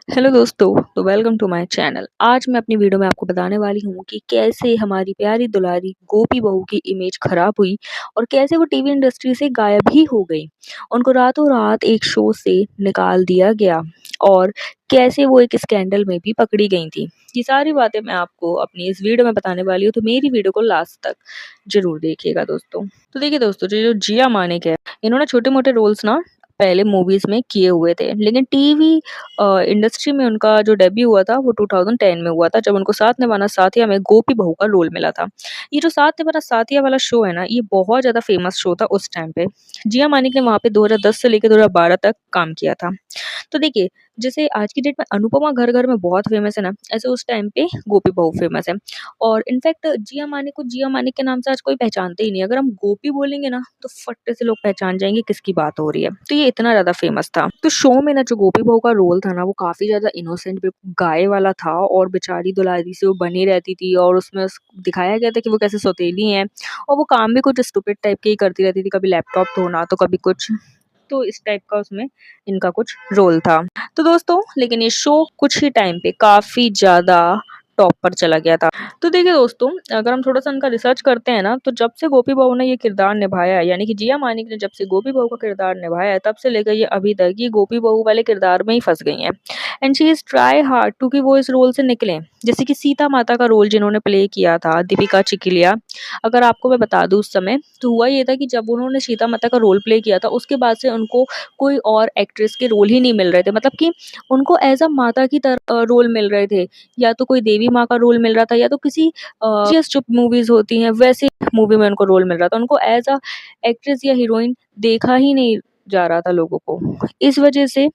Hello दोस्तों, तो welcome to my channel. आज मैं अपनी वीडियो में आपको बताने वाली हूँ कि कैसे हमारी प्यारी दुलारी गोपी बहू की इमेज खराब हुई और कैसे वो टीवी इंडस्ट्री से गायब ही हो गई। उनको रातों रात एक शो से निकाल दिया गया और कैसे वो एक स्कैंडल में भी पकड़ी गई थी। ये सारी बातें मैं आपको अपनी इस वीडियो में बताने वाली हूँ, तो मेरी वीडियो को लास्ट तक जरूर देखिएगा दोस्तों। तो देखिए दोस्तों, जो जिया मानिक है, इन्होंने छोटे मोटे रोल्स ना पहले मूवीज में किए हुए थे, लेकिन टीवी इंडस्ट्री में उनका जो डेब्यू हुआ था वो 2010 में हुआ था, जब उनको साथ निभाना साथिया में गोपी बहू का रोल मिला था। ये जो साथ निभाना साथिया वाला शो है ना, ये बहुत ज्यादा फेमस शो था उस टाइम पे। जिया मानिक ने वहाँ पे 2010 से लेकर 2012 तक काम किया था। तो देखिए, जैसे आज की डेट में अनुपमा घर घर में बहुत फेमस है ना, ऐसे उस टाइम पे गोपी बहू फेमस है। और इनफैक्ट जिया मानिक को जिया मानिक के नाम से आज कोई पहचानते ही नहीं। अगर हम गोपी बोलेंगे ना, तो फट्टे से लोग पहचान जाएंगे किसकी बात हो रही है। तो ये इतना ज्यादा फेमस था। तो शो में ना जो गोपी बहू का रोल था ना, वो काफी ज्यादा इनोसेंट, बिल्कुल गाय वाला था, और बेचारी दुलारी से वो बनी रहती थी, और उसमें दिखाया गया था कि वो कैसे सौतेली हैं, और वो काम भी कुछ स्टूपिड टाइप के ही करती रहती थी, कभी लैपटॉप धोना तो कभी कुछ। तो इस टाइप का उसमें इनका कुछ रोल था। तो दोस्तों, लेकिन ये शो कुछ ही टाइम पे काफी ज्यादा टॉप पर चला गया था। तो देखिए दोस्तों, अगर हम थोड़ा सा उनका रिसर्च करते हैं ना, तो जब से गोपी बहू ने ये किरदार निभाया है, यानी कि जिया मानिक ने जब से गोपी बहू का किरदार निभाया है, तब से लेकर ये अभी तक ये गोपी बहू वाले किरदार में ही फंस गई हैं। And she is try hard to कि वो इस रोल से निकले। जैसे कि सीता माता का रोल जिन्होंने प्ले किया था, दीपिका चिकिलिया। अगर आपको मैं बता दूं, उस समय तो हुआ ये था कि जब उन्होंने सीता माता का रोल प्ले किया था, उसके बाद से उनको कोई और एक्ट्रेस के रोल ही नहीं मिल रहे थे। मतलब कि उनको एज अ माता की तरह रोल मिल रहे थे, या तो कोई देवी माँ का रोल मिल रहा था, या तो किसी जो मूवीज होती हैं वैसे मूवी में उनको रोल मिल रहा था। उनको एज अ एक्ट्रेस या हीरोइन देखा ही नहीं जा रहा था लोगों को। इस वजह से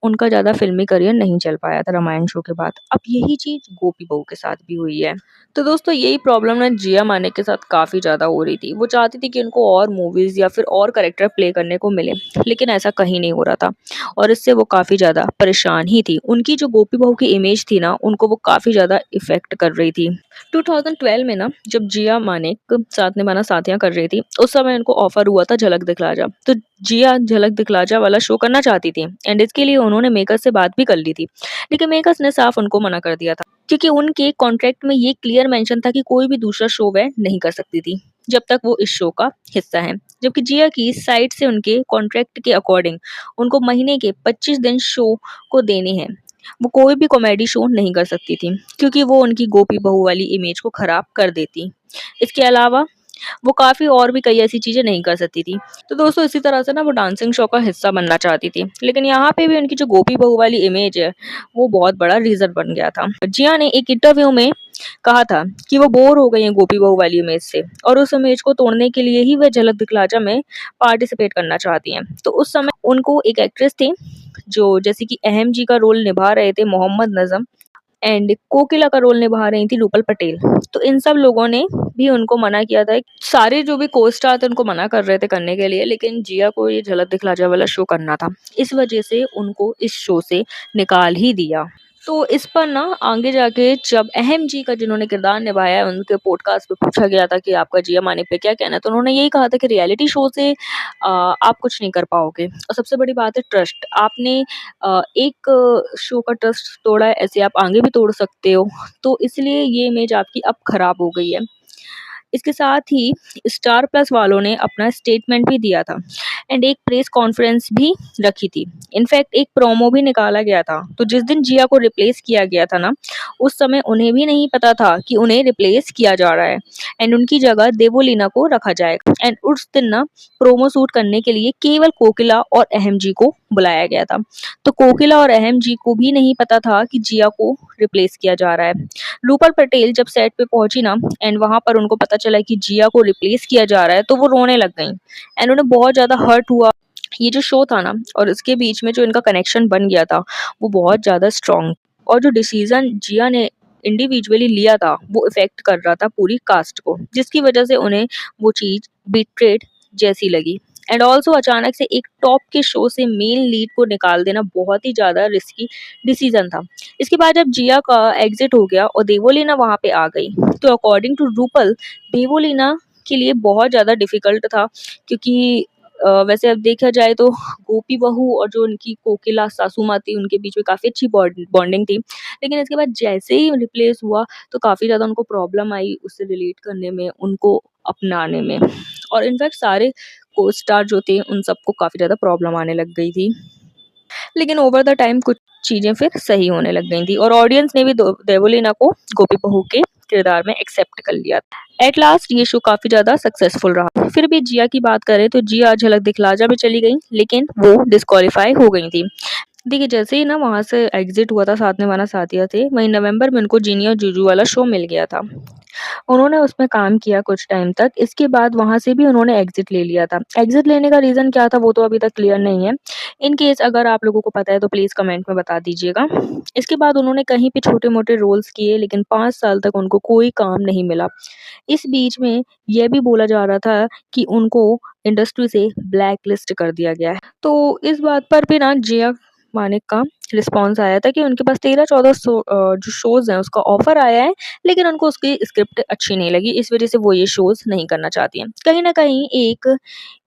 उनका ज्यादा फिल्मी करियर नहीं चल पाया था रामायण शो के बाद। अब यही चीज गोपी बहू के साथ भी हुई है। तो दोस्तों, यही प्रॉब्लम ना जिया मानिक के साथ काफी ज्यादा हो रही थी। वो चाहती थी कि उनको और मूवीज या फिर और कैरेक्टर प्ले करने को मिले, लेकिन ऐसा कहीं नहीं हो रहा था, और इससे वो काफी ज्यादा परेशान ही थी। उनकी जो गोपी बहू की इमेज थी ना, उनको वो काफी ज्यादा इफेक्ट कर रही थी। 2012 में ना, जब जिया मानिक साथ निभाना साथियां कर रही थी, उस समय उनको ऑफर हुआ था झलक दिखला जा। तो जिया झलक दिखला जा वाला शो करना चाहती थी, एंड इसके लिए उन्होंने मेकर्स से बात भी कर ली थी, लेकिन मेकर्स ने साफ उनको मना कर दिया था, क्योंकि उनके कॉन्ट्रैक्ट में ये क्लियर मेंशन था कि कोई भी दूसरा शो वह नहीं कर सकती थी जब तक वो इस शो का हिस्सा है। जबकि जिया की साइड से उनके कॉन्ट्रैक्ट के अकॉर्डिंग उनको महीने के 25 दिन शो को देने हैं। वो कोई भी कॉमेडी शो नहीं कर सकती थी, क्योंकि वो उनकी गोपी बहू वाली इमेज को खराब कर देती। इसके अलावा वो काफ़ी और भी कई ऐसी चीज़ें नहीं कर सकती थी। तो दोस्तों, इसी तरह से ना वो डांसिंग शो का हिस्सा बनना चाहती थी, लेकिन यहाँ पे भी उनकी जो गोपी बहू वाली इमेज है, वो बहुत बड़ा रीज़न बन गया था। जिया ने एक इंटरव्यू में कहा था कि वो बोर हो गई हैं गोपी बहू वाली इमेज से, और उस इमेज को तोड़ने के लिए ही वह झलक दिखला जा में पार्टिसिपेट करना चाहती हैं। तो उस समय उनको एक एक्ट्रेस थी, जो जैसे कि अहम जी का रोल निभा रहे थे मोहम्मद नज़म, एंड कोकिला का रोल निभा रही थी रूपल पटेल। तो इन सब लोगों ने भी उनको मना किया था। सारे जो भी को स्टार थे उनको मना कर रहे थे करने के लिए, लेकिन जिया को ये झलक दिखला जा वाला शो करना था। इस वजह से उनको इस शो से निकाल ही दिया। तो इस पर ना आगे जाके जब अहम जी का जिन्होंने किरदार निभाया है, उनके पॉडकास्ट पे पूछा गया था कि आपका जिया मानिक पे क्या कहना है, तो उन्होंने यही कहा था कि रियलिटी शो से आप कुछ नहीं कर पाओगे, और सबसे बड़ी बात है ट्रस्ट। आपने एक शो का ट्रस्ट तोड़ा है, ऐसे आप आगे भी तोड़ सकते हो। तो इसलिए ये इमेज आपकी अब खराब हो गई है। इसके साथ ही स्टार प्लस वालों ने अपना स्टेटमेंट भी दिया था, एंड एक प्रेस कॉन्फ्रेंस भी रखी थी। इनफैक्ट एक प्रोमो भी निकाला गया था। तो जिस दिन जिया को रिप्लेस किया गया था ना, उस समय उन्हें भी नहीं पता था कि उन्हें रिप्लेस किया जा रहा है, एंड उनकी जगह देवोलीना को रखा जाएगा। एंड उस दिन ना प्रोमो शूट करने के लिए केवल कोकिला और अहम जी को बुलाया गया था। तो कोकिला और अहम जी को भी नहीं पता था कि जिया को रिप्लेस किया जा रहा है। रूपल पटेल जब सेट पे पहुंची ना, एंड वहां पर उनको पता चला कि जिया को रिप्लेस किया जा रहा है, तो वो रोने लग गई, एंड उन्हें बहुत ज्यादा हर्ट हुआ। ये जो शो था ना, और इसके बीच में जो इनका कनेक्शन बन गया था, वो बहुत ज्यादा स्ट्रांग, और जो डिसीजन जिया ने इंडिविजुअली लिया था, वो इफेक्ट कर रहा था पूरी कास्ट को, जिसकी वजह से उन्हें वो चीज बिट्रेड जैसी लगी। एंड ऑल्सो अचानक से एक टॉप के शो से मेन लीड को निकाल देना बहुत ही ज्यादा रिस्की डिसीजन था। इसके बाद जब जिया का एग्जिट हो गया और देवोलीना वहां पे आ गई, तो अकॉर्डिंग टू रूपल, देवोलीना के लिए बहुत ज्यादा डिफिकल्ट था, क्योंकि वैसे अब देखा जाए तो गोपी बहू और जो उनकी कोकिला सासू माँ थी उनके बीच में काफ़ी अच्छी बॉन्डिंग थी। लेकिन इसके बाद जैसे ही रिप्लेस हुआ तो काफ़ी ज़्यादा उनको प्रॉब्लम आई उससे रिलेट करने में, उनको अपनाने में और इनफैक्ट सारे को-स्टार जो थे उन सबको काफ़ी ज़्यादा प्रॉब्लम आने लग गई थी। लेकिन ओवर द टाइम कुछ चीज़ें फिर सही होने लग गई थी और ऑडियंस ने भी देवोलीना को गोपी बहू के किरदार में एक्सेप्ट कर लिया। एट लास्ट ये शो काफ़ी ज़्यादा सक्सेसफुल रहा। फिर भी जिया की बात करें तो जिया झलक दिखलाजा में चली गई, लेकिन वो डिस्क्वालीफाई हो गई थी। देखिए, जैसे ही ना वहाँ से एग्ज़िट हुआ था साथ निभाना साथिया से, वहीं नवंबर में उनको जीनी और जूजू वाला शो मिल गया था। उन्होंने उसमें काम किया कुछ टाइम तक, इसके बाद वहाँ से भी उन्होंने एग्ज़िट ले लिया था। एग्ज़िट लेने का रीज़न क्या था वो तो अभी तक क्लियर नहीं है। इन केस अगर आप लोगों को पता है तो प्लीज़ कमेंट में बता दीजिएगा। इसके बाद उन्होंने कहीं पे छोटे-मोटे रोल्स किए, लेकिन 5 साल तक उनको कोई काम नहीं मिला। इस बीच में ये भी बोला जा रहा था कि उनको इंडस्ट्री से ब्लैक लिस्ट कर दिया गया है। तो इस बात पर भी ना जिया मानिक का रिस्पॉन्स आया था कि उनके पास 13-14 जो शोज़ हैं उसका ऑफ़र आया है, लेकिन उनको उसकी स्क्रिप्ट अच्छी नहीं लगी, इस वज़ह से वो ये शोज़ नहीं करना चाहती हैं। कहीं न कहीं एक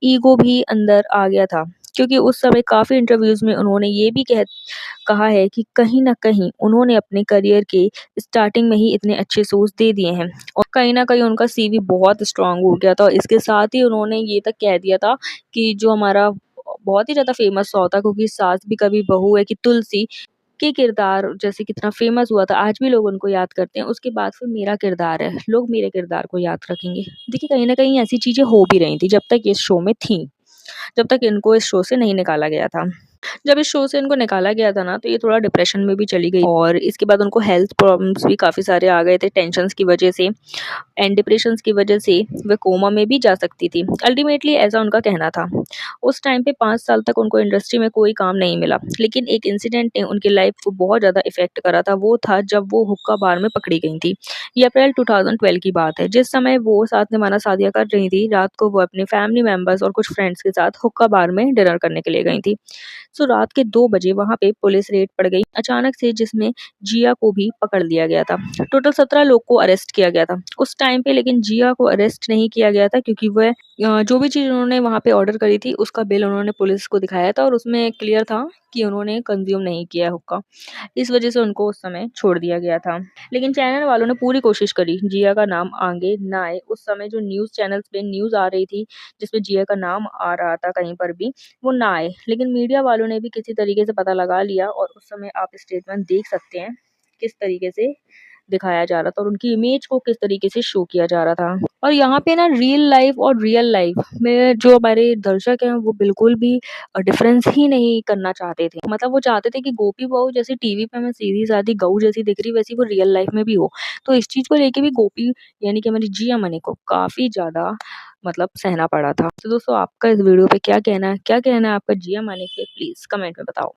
ईगो भी अंदर आ गया था, क्योंकि उस समय काफ़ी इंटरव्यूज़ में उन्होंने ये भी कहा है कि कहीं न कहीं उन्होंने अपने करियर के स्टार्टिंग में ही इतने अच्छे शोज़ दे दिए हैं और कहीं न कहीं उनका सीवी बहुत स्ट्रॉन्ग हो गया था और इसके साथ ही उन्होंने ये तक कह दिया था कि जो हमारा बहुत ही ज़्यादा फ़ेमस सॉन्ग था, क्योंकि सास भी कभी बहू है कि तुलसी के किरदार जैसे कितना फ़ेमस हुआ था, आज भी लोग उनको याद करते हैं। उसके बाद फिर मेरा किरदार है, लोग मेरे किरदार को याद रखेंगे। देखिए, कहीं न कहीं ऐसी चीज़ें हो भी रही थी जब तक ये इस शो में थीं, जब तक इनको इस शो से नहीं निकाला गया था। जब इस शो से इनको निकाला गया था ना, तो ये थोड़ा डिप्रेशन में भी चली गई और इसके बाद उनको हेल्थ प्रॉब्लम्स भी काफ़ी सारे आ गए थे टेंशन्स की वजह से एंड डिप्रेशंस की वजह से वे कोमा में भी जा सकती थी। अल्टीमेटली ऐसा उनका कहना था। उस टाइम पे 5 साल तक उनको इंडस्ट्री में कोई काम नहीं मिला, लेकिन एक इंसिडेंट ने उनकी लाइफ को बहुत ज़्यादा इफ़ेक्ट करा था, वो था जब वो हुक्का बार में पकड़ी गई थी। ये अप्रैल 2012 की बात है, जिस समय वो साथ निभाना शादियाँ कर रही थी, रात को वो अपने फैमिली मेंबर्स और कुछ फ्रेंड्स के साथ हुक्का बार में डिनर करने के लिए गई थी। सो रात के 2 बजे वहाँ पे पुलिस रेड पड़ गई अचानक से, जिसमें जिया को भी पकड़ लिया गया था। टोटल 17 लोग को अरेस्ट किया गया था उस टाइम पे, लेकिन जिया को अरेस्ट नहीं किया गया था क्योंकि वह जो भी चीज़ उन्होंने वहाँ पे ऑर्डर करी थी उसका बिल उन्होंने पुलिस को दिखाया था और उसमें क्लियर था कि उन्होंने कंज्यूम नहीं किया है हुक्का। इस वजह से उनको उस समय छोड़ दिया गया था। लेकिन चैनल वालों ने पूरी कोशिश करी जिया का नाम आगे ना आए। उस समय जो न्यूज़ चैनल्स पे न्यूज़ आ रही थी जिसमें जिया का नाम आ रहा था कहीं पर भी, वो ना आए। लेकिन मीडिया वालों ने भी किसी तरीके से पता लगा लिया और उस समय आप स्टेटमेंट देख सकते हैं किस तरीके से दिखाया जा रहा था और उनकी इमेज को किस तरीके से शो किया जा रहा था। और यहाँ पे ना रियल लाइफ में जो हमारे दर्शक हैं वो बिल्कुल भी डिफरेंस ही नहीं करना चाहते थे। मतलब वो चाहते थे कि गोपी बहू जैसी टीवी पे हमें सीधी-सादी गऊ जैसी दिख रही वैसी वो रियल लाइफ में भी हो। तो इस चीज़ को लेके भी गोपी यानी कि हमारी जिया मनी को काफ़ी ज़्यादा मतलब सहना पड़ा था। तो दोस्तों आपका इस वीडियो पे क्या कहना है? क्या कहना है आपका जिया मानिक पे? प्लीज़ कमेंट में बताओ।